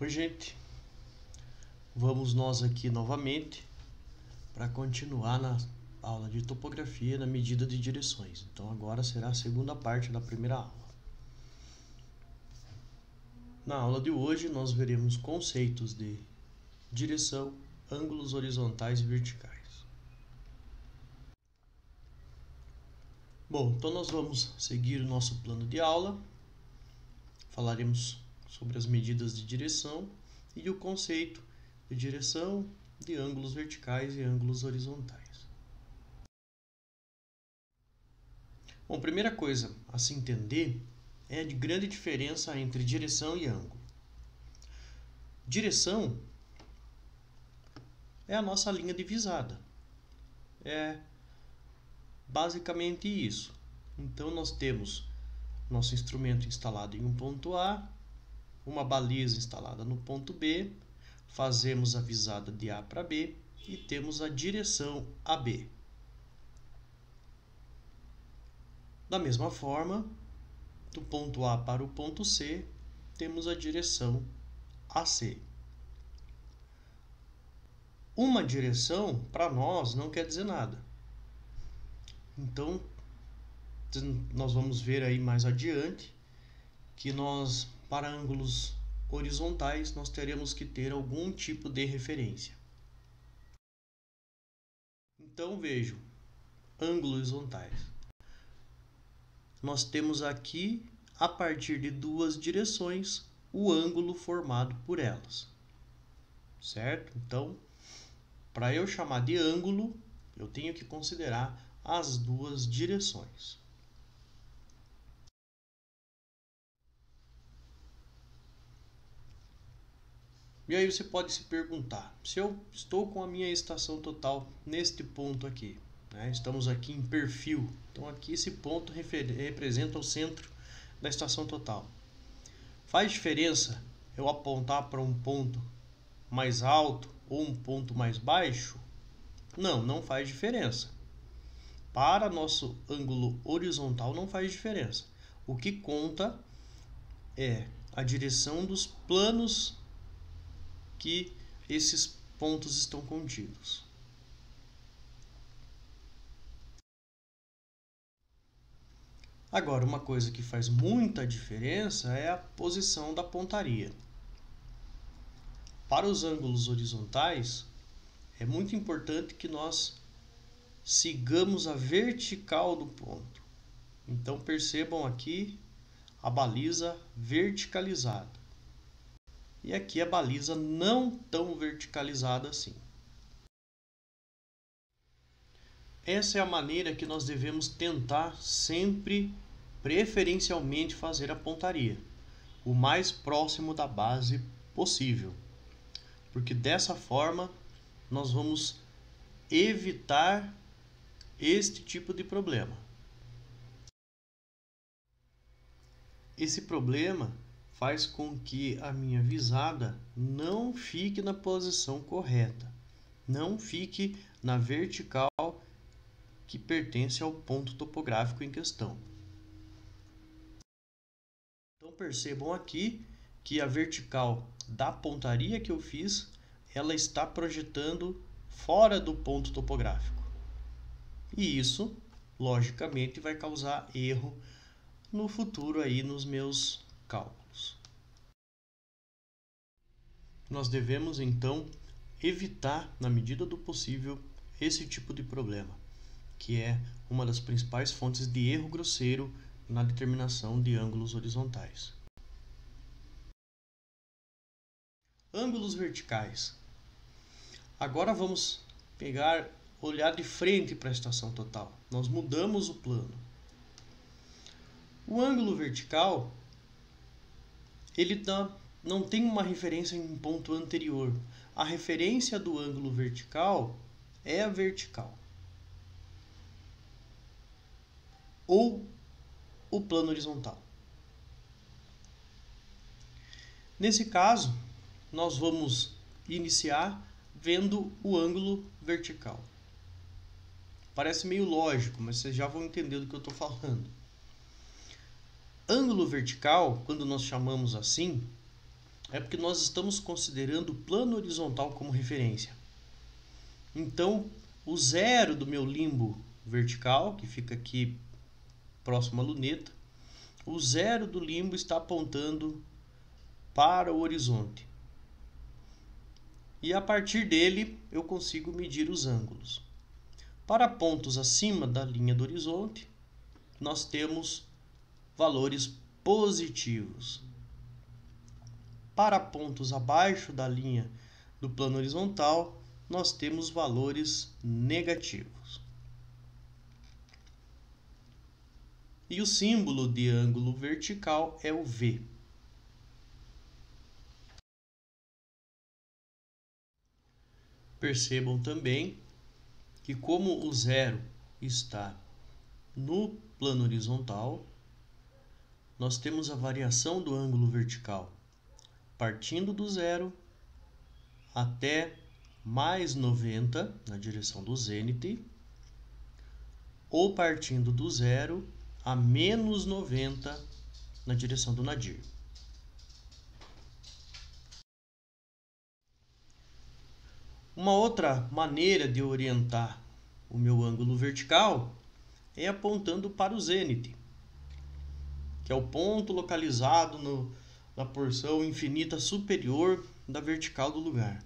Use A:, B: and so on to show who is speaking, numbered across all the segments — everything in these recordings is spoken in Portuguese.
A: Oi, gente, vamos nós aqui novamente para continuar na aula de topografia na medida de direções. Então agora será a segunda parte da primeira aula. Na aula de hoje nós veremos conceitos de direção, ângulos horizontais e verticais. Bom, então nós vamos seguir o nosso plano de aula. Falaremos sobre as medidas de direção e o conceito de direção, de ângulos verticais e ângulos horizontais. Bom, primeira coisa a se entender é a grande diferença entre direção e ângulo. Direção é a nossa linha de visada. É basicamente isso. Então nós temos nosso instrumento instalado em um ponto A, uma baliza instalada no ponto B, fazemos a visada de A para B e temos a direção AB. Da mesma forma, do ponto A para o ponto C, temos a direção AC. Uma direção, para nós, não quer dizer nada. Então, nós vamos ver aí mais adiante que nós, para ângulos horizontais, nós teremos que ter algum tipo de referência. Então, vejam, ângulos horizontais. Nós temos aqui, a partir de duas direções, o ângulo formado por elas. Certo? Então, para eu chamar de ângulo, eu tenho que considerar as duas direções. E aí você pode se perguntar, se eu estou com a minha estação total neste ponto aqui, né? Estamos aqui em perfil, então aqui esse ponto representa o centro da estação total. Faz diferença eu apontar para um ponto mais alto ou um ponto mais baixo? Não, não faz diferença. Para nosso ângulo horizontal não faz diferença. O que conta é a direção dos planos que esses pontos estão contidos. Agora, uma coisa que faz muita diferença é a posição da pontaria. Para os ângulos horizontais, é muito importante que nós sigamos a vertical do ponto. Então percebam aqui a baliza verticalizada. E aqui a baliza não tão verticalizada assim. Essa é a maneira que nós devemos tentar sempre, preferencialmente, fazer a pontaria, o mais próximo da base possível, porque dessa forma nós vamos evitar este tipo de problema. Esse problema faz com que a minha visada não fique na posição correta, não fique na vertical que pertence ao ponto topográfico em questão. Então percebam aqui que a vertical da pontaria que eu fiz, ela está projetando fora do ponto topográfico. E isso, logicamente, vai causar erro no futuro aí nos meus cálculos. Nós devemos então evitar, na medida do possível, esse tipo de problema, que é uma das principais fontes de erro grosseiro na determinação de ângulos horizontais. Ângulos verticais. Agora vamos olhar de frente para a estação total. Nós mudamos o plano. O ângulo vertical, ele não tem uma referência em um ponto anterior. A referência do ângulo vertical é a vertical. Ou o plano horizontal. Nesse caso, nós vamos iniciar vendo o ângulo vertical. Parece meio lógico, mas vocês já vão entender do que eu estou falando. Ângulo vertical, quando nós chamamos assim, é porque nós estamos considerando o plano horizontal como referência. Então, o zero do meu limbo vertical, que fica aqui próximo à luneta, o zero do limbo está apontando para o horizonte. E a partir dele eu consigo medir os ângulos. Para pontos acima da linha do horizonte, nós temos valores positivos. Para pontos abaixo da linha do plano horizontal, nós temos valores negativos. E o símbolo de ângulo vertical é o V. Percebam também que como o zero está no plano horizontal, nós temos a variação do ângulo vertical partindo do zero até mais 90 na direção do zênite, ou partindo do zero a menos 90 na direção do nadir. Uma outra maneira de orientar o meu ângulo vertical é apontando para o zênite, que é o ponto localizado na porção infinita superior da vertical do lugar.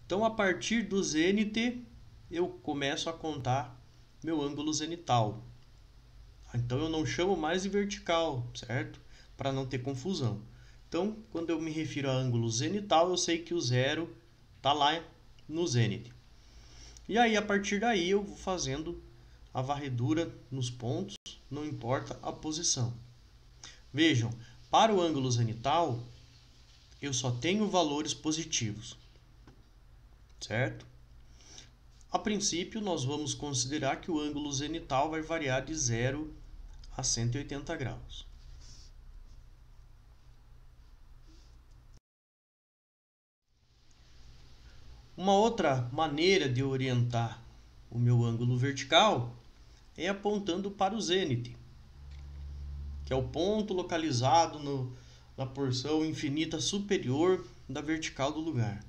A: Então, a partir do zênite, eu começo a contar meu ângulo zenital. Então, eu não chamo mais de vertical, certo? Para não ter confusão. Então, quando eu me refiro a ângulo zenital, eu sei que o zero está lá no zênite. E aí, a partir daí, eu vou fazendo a varredura nos pontos, não importa a posição. Vejam, para o ângulo zenital, eu só tenho valores positivos, certo? A princípio, nós vamos considerar que o ângulo zenital vai variar de 0 a 180 graus. Uma outra maneira de orientar o meu ângulo vertical é apontando para o zênite, que é o ponto localizado na porção infinita superior da vertical do lugar.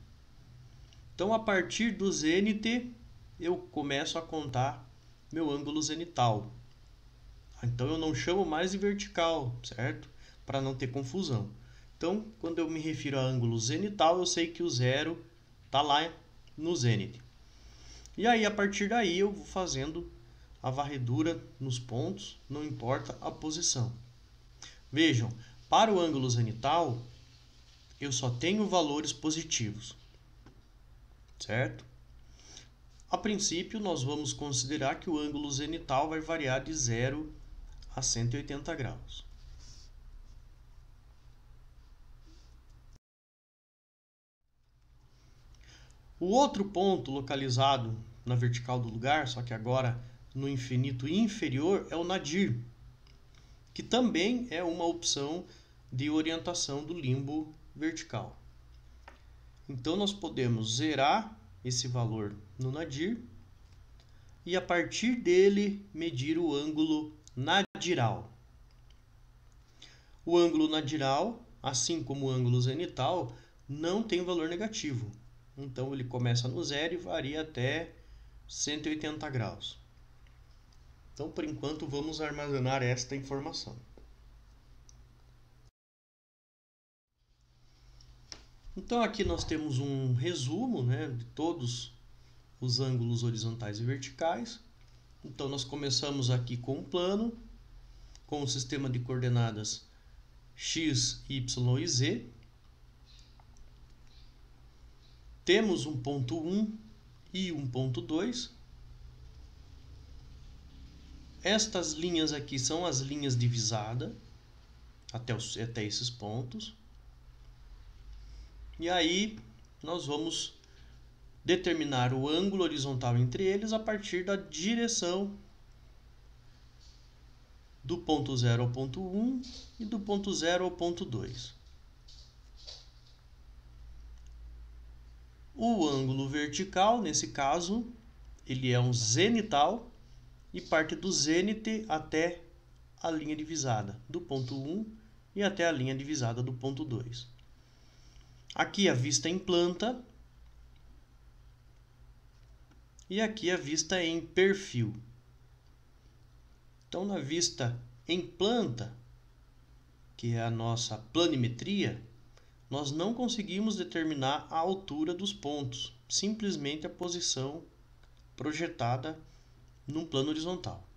A: Então, a partir do zênite, eu começo a contar meu ângulo zenital. Então, eu não chamo mais de vertical, certo? Para não ter confusão. Então, quando eu me refiro a ângulo zenital, eu sei que o zero está lá no zênite. E aí, a partir daí, eu vou fazendo a varredura nos pontos, não importa a posição. Vejam, para o ângulo zenital, eu só tenho valores positivos, certo? A princípio, nós vamos considerar que o ângulo zenital vai variar de 0 a 180 graus. O outro ponto localizado na vertical do lugar, só que agora no infinito inferior, é o nadir, que também é uma opção de orientação do limbo vertical. Então, nós podemos zerar esse valor no nadir e, a partir dele, medir o ângulo nadiral. O ângulo nadiral, assim como o ângulo zenital, não tem valor negativo. Então, ele começa no zero e varia até 180 graus. Então, por enquanto, vamos armazenar esta informação. Então, aqui nós temos um resumo, né, de todos os ângulos horizontais e verticais. Então, nós começamos aqui com um plano, com o sistema de coordenadas x, y e z. Temos um ponto 1 e um ponto 2. Estas linhas aqui são as linhas divisadas até esses pontos. E aí nós vamos determinar o ângulo horizontal entre eles a partir da direção do ponto 0 ao ponto 1 e do ponto 0 ao ponto 2. O ângulo vertical, nesse caso, ele é um zenital e parte do zênite até a linha divisada do ponto 1 e até a linha divisada do ponto 2. Aqui a vista em planta e aqui a vista em perfil. Então, na vista em planta, que é a nossa planimetria, nós não conseguimos determinar a altura dos pontos, simplesmente a posição projetada num plano horizontal.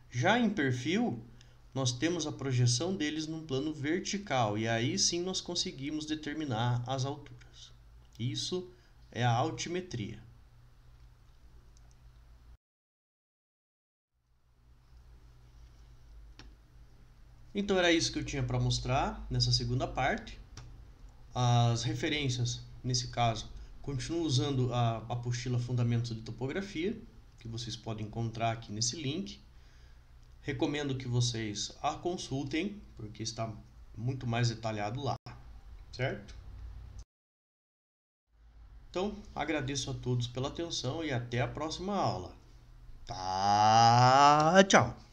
A: Já em perfil, nós temos a projeção deles num plano vertical e aí sim nós conseguimos determinar as alturas. Isso é a altimetria. Então era isso que eu tinha para mostrar nessa segunda parte. As referências, nesse caso, continuo usando a apostila Fundamentos de Topografia, que vocês podem encontrar aqui nesse link. Recomendo que vocês a consultem, porque está muito mais detalhado lá, certo? Então, agradeço a todos pela atenção e até a próxima aula. Tá, tchau!